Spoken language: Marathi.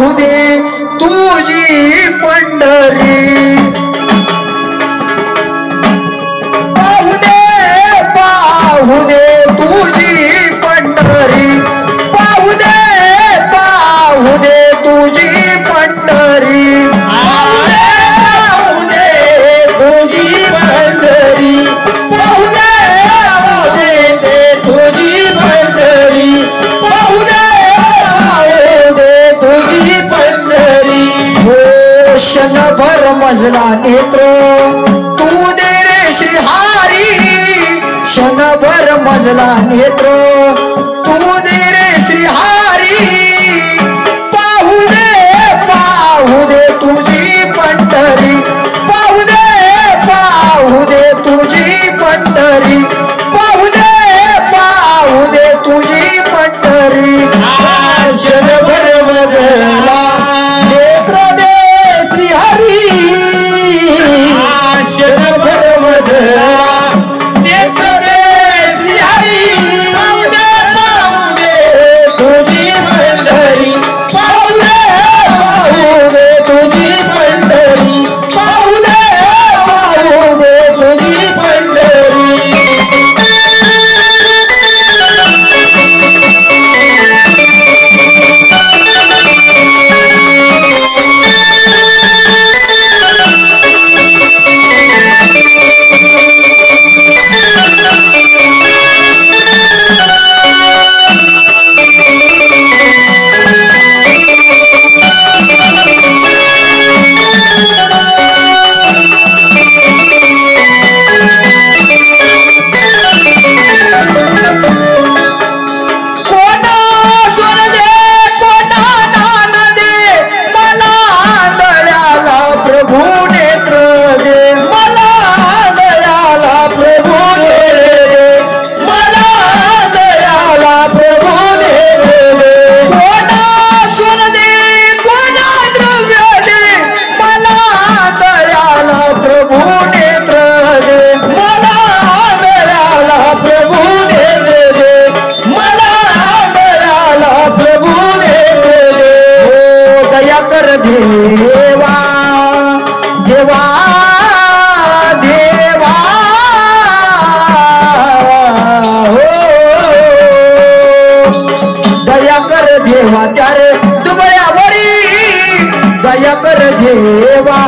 पाहू दे तुझी पंढरी, पाहू दे तुझी पंढरी, पाहू दे तुझी पंढरी, पाहू दे तुझी पंढरी, पाहू दे तुझी पंढरी, पाहू दे तुझी पंढरी. हो क्षणभर मजला नेत्र तू दे रे श्रीहारी, क्षणभर मजला नेत्र तू दे रे श्रीहारी, पाहू दे तुझी पंढरी, पाहू दे तुझी पंढरी, पाहू दे तुझी पंढरी. क्षणभर मजला नेत्र दे श्रीहरी, क्षणभर मजला नेत्र दे श्रीहरी, पाहू दे तुझी पंढरी, पाहू दे तुझी पंढरी, पाहू दे तुझी पंढरी. देवा देवा देवा हो दया कर देवा त्यारे दुबळ्यावरी, दया कर देवा